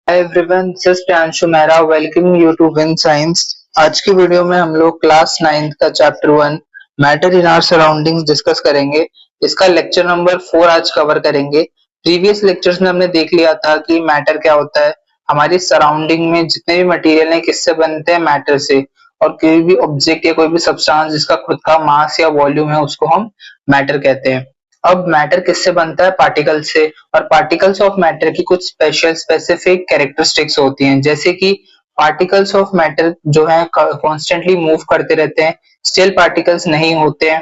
Hi everyone, this is Priyanshu Mehra. Welcome you to win science. आज की video में हम लोग क्लास 9 का chapter 1 matter in our surroundings discuss करेंगे। इसका लेक्चर नंबर 4 आज कवर करेंगे। प्रीवियस लेक्चर्स में हमने देख लिया था कि मैटर क्या होता है। हमारी सराउंडिंग में जितने भी मटेरियल हैं किससे बनते हैं, मैटर से। और कोई भी ऑब्जेक्ट या कोई भी सब्सटेंस जिसका खुद का मास या वॉल्यूम है उसको हम मैटर कहते हैं। अब मैटर किससे बनता है? पार्टिकल से। और पार्टिकल्स ऑफ मैटर की कुछ स्पेशल स्पेसिफिक कैरेक्टरिस्टिक्स होती हैं, जैसे कि पार्टिकल्स ऑफ मैटर जो है कॉन्स्टेंटली मूव करते रहते हैं, स्टिल पार्टिकल्स नहीं होते हैं।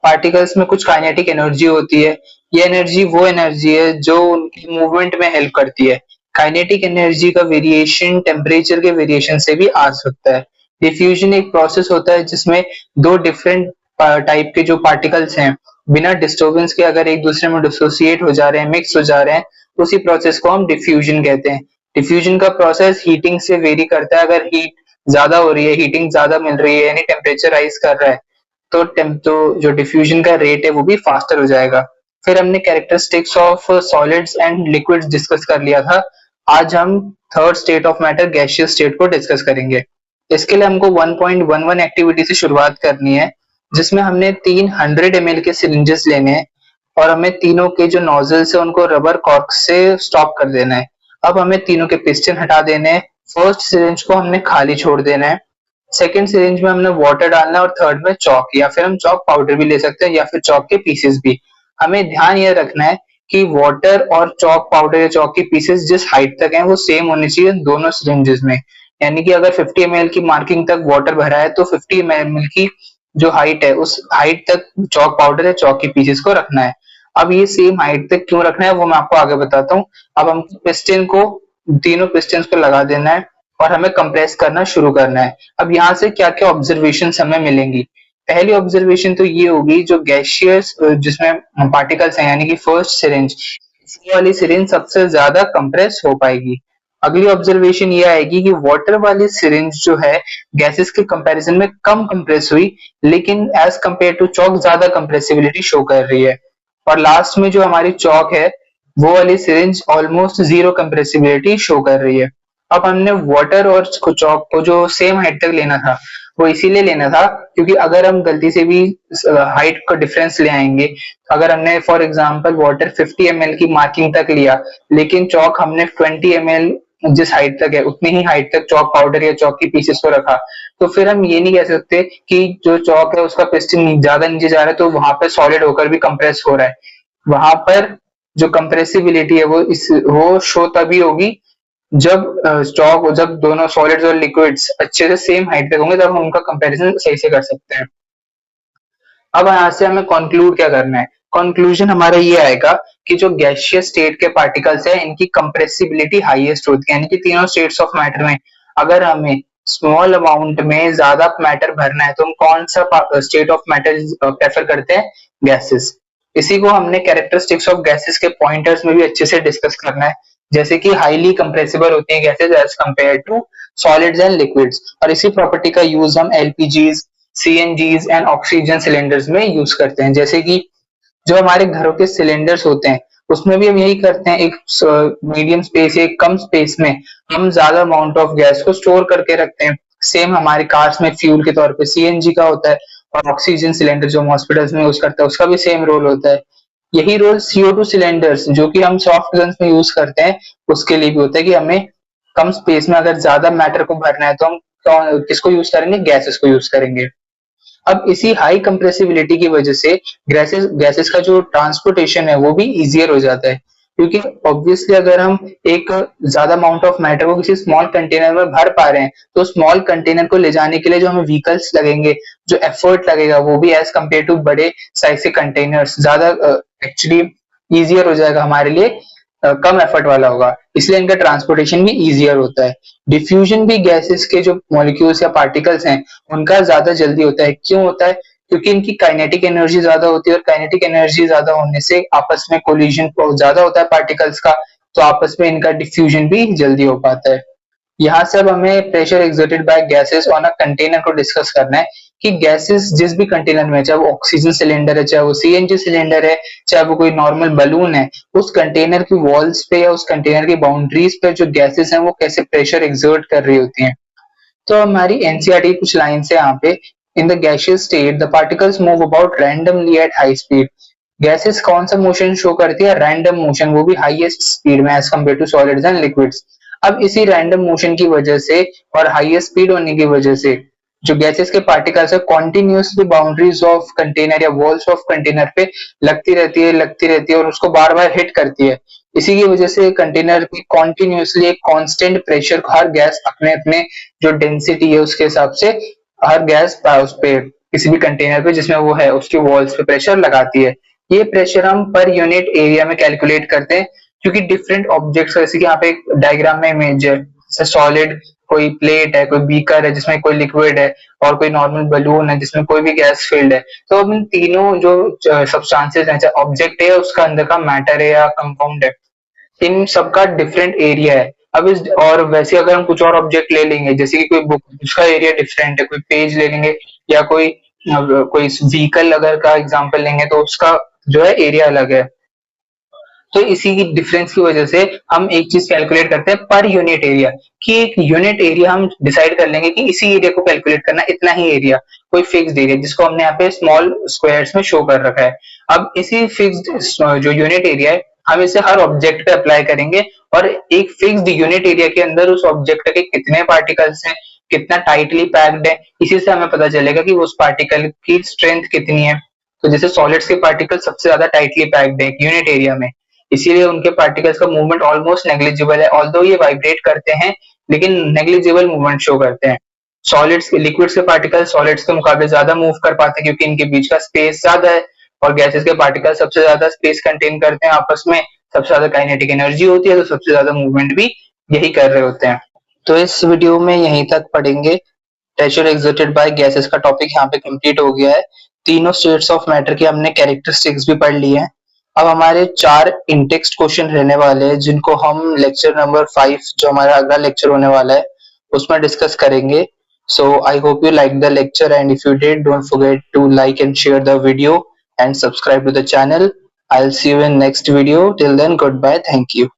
पार्टिकल्स में कुछ काइनेटिक एनर्जी होती है। ये एनर्जी वो एनर्जी है जो उनकी मूवमेंट में हेल्प करती है। काइनेटिक एनर्जी का वेरिएशन टेम्परेचर के वेरिएशन से भी आ सकता है। डिफ्यूजन एक प्रोसेस होता है जिसमें दो डिफरेंट टाइप के जो पार्टिकल्स हैं बिना डिस्टर्बेंस के अगर एक दूसरे में डिसोसिएट हो जा रहे हैं, मिक्स हो जा रहे हैं, उसी प्रोसेस को हम डिफ्यूजन कहते हैं। डिफ्यूजन का प्रोसेस हीटिंग से वेरी करता है। अगर हीट ज्यादा हो रही है, हीटिंग ज्यादा मिल रही है, यानी टेम्परेचर राइज कर रहा है, तो जो डिफ्यूजन का रेट है वो भी फास्टर हो जाएगा। फिर हमने characteristics of solids and liquids discuss कर लिया था। आज हम third state of matter, gaseous state को डिस्कस करेंगे। इसके लिए हमको 1.11 एक्टिविटी से शुरुआत करनी है, जिसमें हमने 300 ml के सिरिंजेस लेने हैं और हमें तीनों के जो नोजल्स है उनको रबर कॉर्क से स्टॉप कर देना है। अब हमें तीनों के पिस्टन हटा देने हैं। फर्स्ट सिरिंज को हमने खाली छोड़ देना है। सेकेंड सिरिंज में हमने वाटर डालना है और थर्ड में चौक, या फिर हम चौक पाउडर भी ले सकते हैं या फिर चौक के पीसेस भी। हमें ध्यान ये रखना है कि वाटर और चौक पाउडर या चौक के पीसेस जिस हाइट तक हैं वो सेम होने चाहिए दोनों सिरिंजेस में। यानी कि अगर 50 ml की मार्किंग तक वाटर भरा है तो 50 ml की जो हाइट है उस हाइट तक चौक पाउडर या चौक के पीसेस को रखना है। अब ये सेम हाइट तक क्यों रखना है वो मैं आपको आगे बताता हूँ। अब हम पिस्टन को, तीनों पिस्टन को लगा देना है और हमें कंप्रेस करना शुरू करना है। अब यहाँ से क्या क्या ऑब्जर्वेशन हमें मिलेंगी। पहली ऑब्जर्वेशन तो ये होगी, जो गैसियस जिसमें पार्टिकल्स हैं, यानी कि फर्स्ट सिरिंज, वो वाली सिरिंज सबसे ज्यादा कंप्रेस हो पाएगी। अगली ऑब्जर्वेशन ये आएगी कि वाटर वाली सिरिंज जो है गैसेस के कंपैरिजन में कम कंप्रेस हुई, लेकिन एज कंपेयर टू चौक ज्यादा कंप्रेसिबिलिटी शो कर रही है। और लास्ट में जो हमारी चौक है वो वाली syringe almost zero compressibility show कर रही है। अब हमने वाटर और चौक को जो सेम हाइट तक लेना था वो इसीलिए लेना था क्योंकि अगर हम गलती से भी हाइट का डिफरेंस ले आएंगे, अगर हमने फॉर एग्जांपल वाटर 50 ml की मार्किंग तक लिया लेकिन चौक हमने 20 ml जिस हाइट तक है उतनी ही हाइट तक चौक पाउडर या चौक की पीसेस को रखा, तो फिर हम ये नहीं कह सकते कि जो चौक है उसका पिस्टन ज्यादा नीचे जा रहा है तो वहां पे सॉलिड होकर भी कंप्रेस हो रहा है। वहां पर जो कंप्रेसिबिलिटी है वो शो तभी होगी जब स्टॉक जब दोनों सॉलिड्स और लिक्विड्स अच्छे से सेम हाइट पे होंगे, तब हम उनका कंपैरिजन सही से कर सकते हैं। अब यहाँ से हमें कंक्लूड क्या करना है। कंक्लूजन हमारा ये आएगा कि जो गैसियस स्टेट के पार्टिकल्स है इनकी कंप्रेसिबिलिटी हाईएस्ट होती है, यानी कि तीनों स्टेट्स ऑफ मैटर में अगर हमें स्मॉल अमाउंट में ज्यादा मैटर भरना है तो हम कौन सा स्टेट ऑफ मैटर प्रेफर करते हैं? गैसेस। इसी को हमने कैरेक्टरिस्टिक्स ऑफ गैसेस के पॉइंटर्स में भी अच्छे से डिस्कस करना है, जैसे कि हाईली कंप्रेसिबल होती है gases as compare to solids and liquids. और इसी प्रॉपर्टी का यूज हम LPGs, CNGs and oxygen cylinders में यूज करते हैं। जैसे कि जो हमारे घरों के सिलेंडर्स होते हैं उसमें भी हम यही करते हैं, एक मीडियम स्पेस या एक कम स्पेस में हम ज्यादा अमाउंट ऑफ गैस को स्टोर करके रखते हैं। सेम हमारे कार्स में फ्यूल के तौर पे सीएनजी का होता है, और ऑक्सीजन सिलेंडर जो हम हॉस्पिटल्स में यूज करते हैं उसका भी सेम रोल होता है। यही रोल CO2 सिलेंडर्स जो कि हम सॉफ्ट गन्स में यूज करते हैं उसके लिए भी होता है कि हमें कम स्पेस में अगर ज्यादा मैटर को भरना है तो हम किसको यूज करेंगे? गैसेस को यूज करेंगे। अब इसी हाई कंप्रेसिबिलिटी की वजह से गैसेस गैसेस का जो ट्रांसपोर्टेशन है वो भी इजियर हो जाता है, क्योंकि ऑब्वियसली अगर हम एक ज्यादा अमाउंट ऑफ मैटर को किसी स्मॉल कंटेनर में भर पा रहे हैं तो स्मॉल कंटेनर को ले जाने के लिए जो हमें व्हीकल्स लगेंगे, जो एफर्ट लगेगा, वो भी एज कम्पेयर टू बड़े साइज के कंटेनर्स ज्यादा एक्चुअली इजियर हो जाएगा हमारे लिए, कम एफर्ट वाला होगा, इसलिए इनका ट्रांसपोर्टेशन भी इजियर होता है। डिफ्यूजन भी गैसेस के जो मॉलिक्यूल्स या पार्टिकल्स हैं उनका ज्यादा जल्दी होता है। क्यों होता है? क्योंकि इनकी काइनेटिक एनर्जी ज्यादा होती है, और काइनेटिक एनर्जी ज्यादा होने से आपस में कोलिजन ज्यादा होता है पार्टिकल्स का, तो आपस में इनका डिफ्यूजन भी जल्दी हो पाता है। यहाँ से अब हमें pressure exerted by gases on a container को डिस्कस करना है कि गैसेस जिस भी कंटेनर में, चाहे वो ऑक्सीजन सिलेंडर है, चाहे वो सीएनजी सिलेंडर है, चाहे वो कोई नॉर्मल बलून है, उस कंटेनर की वॉल्स पे या उस कंटेनर की बाउंड्रीज पे जो गैसेस हैं वो कैसे प्रेशर एक्सर्ट कर रही होती हैं। तो हमारी एनसीईआरटी की कुछ लाइन्स है यहाँ पे। In the gaseous state the particles move about randomly at high speed. Gases कौन सा मोशन शो करती है? रैंडम मोशन, वो भी हाईएस्ट स्पीड में as compare to solids and liquids. अब इसी रैंडम मोशन की वजह से और हाईएस्ट स्पीड होने की वजह से जो गैसेस के पार्टिकल्स है कॉन्टिन्यूसली बाउंड्रीज ऑफ कंटेनर या वॉल्स ऑफ कंटेनर पे लगती रहती है और उसको बार बार हिट करती है। इसी की वजह से कंटेनर की कॉन्टिन्यूसली एक कांस्टेंट प्रेशर, हर गैस अपने अपने जो डेंसिटी है उसके हिसाब से हर गैस उस पे किसी भी कंटेनर पे जिसमें वो है उसकी वॉल्स पे प्रेशर लगाती है। ये प्रेशर हम पर यूनिट एरिया में कैलकुलेट करते हैं, क्योंकि डिफरेंट ऑब्जेक्ट्स, जैसे कि यहाँ पे एक डायग्राम में इमेज है, सॉलिड कोई प्लेट है, कोई बीकर है जिसमें कोई लिक्विड है, और कोई नॉर्मल बलून है जिसमें कोई भी गैस फील्ड है। तो अब इन तीनों जो सब्सटेंसेस हैं, चाहे ऑब्जेक्ट है उसका अंदर का मैटर है या कंपाउंड है, इन सबका डिफरेंट एरिया है। अब इस और वैसे अगर हम कुछ और ऑब्जेक्ट ले लेंगे, जैसे कि कोई बुक, उसका एरिया डिफरेंट है, कोई पेज ले लेंगे, या कोई व्हीकल अगर का एग्जांपल लेंगे तो उसका जो है एरिया अलग है। तो इसी की डिफरेंस की वजह से हम एक चीज कैलकुलेट करते हैं पर यूनिट एरिया, कि एक यूनिट एरिया हम डिसाइड कर लेंगे कि इसी एरिया को कैलकुलेट करना, इतना ही एरिया, कोई फिक्स्ड एरिया जिसको हमने यहाँ पे स्मॉल स्क्वायर्स में शो कर रखा है। अब इसी फिक्स्ड जो यूनिट एरिया है हम इसे हर ऑब्जेक्ट पे अप्लाई करेंगे, और एक फिक्स्ड यूनिट एरिया के अंदर उस ऑब्जेक्ट के कितने पार्टिकल्स हैं, कितना टाइटली पैक्ड है, इसी से हमें पता चलेगा कि उस पार्टिकल की स्ट्रेंथ कितनी है। तो जैसे सॉलिड्स के पार्टिकल सबसे ज्यादा टाइटली पैक्ड है यूनिट एरिया में, इसीलिए उनके पार्टिकल्स का मूवमेंट ऑलमोस्ट नेग्लिजिबल है, ऑल्दो ये वाइब्रेट करते हैं लेकिन नेग्लिजिबल मूवमेंट शो करते हैं। सॉलिड्स के, लिक्विड्स के पार्टिकल सॉलिड्स के मुकाबले ज्यादा मूव कर पाते हैं क्योंकि इनके बीच का स्पेस ज्यादा है, और गैसेस के पार्टिकल सबसे ज्यादा स्पेस कंटेन करते हैं आपस में, सबसे ज्यादा काइनेटिक एनर्जी होती है, तो सबसे ज्यादा मूवमेंट भी यही कर रहे होते हैं। तो इस वीडियो में यहीं तक पढ़ेंगे। प्रेशर एक्सर्टेड बाय गैसेस का टॉपिक यहाँ पे कंप्लीट हो गया है। तीनों स्टेट्स ऑफ मैटर की हमने कैरेक्टरिस्टिक्स भी पढ़ ली है। अब हमारे 4 इन-टेक्स्ट क्वेश्चन रहने वाले हैं जिनको हम लेक्चर नंबर 5, जो हमारा अगला लेक्चर होने वाला है, उसमें डिस्कस करेंगे। So I hope you liked the lecture, and if you did, don't forget to like and share the video and subscribe to the channel. I'll see you in next video. Till then, goodbye. Thank you.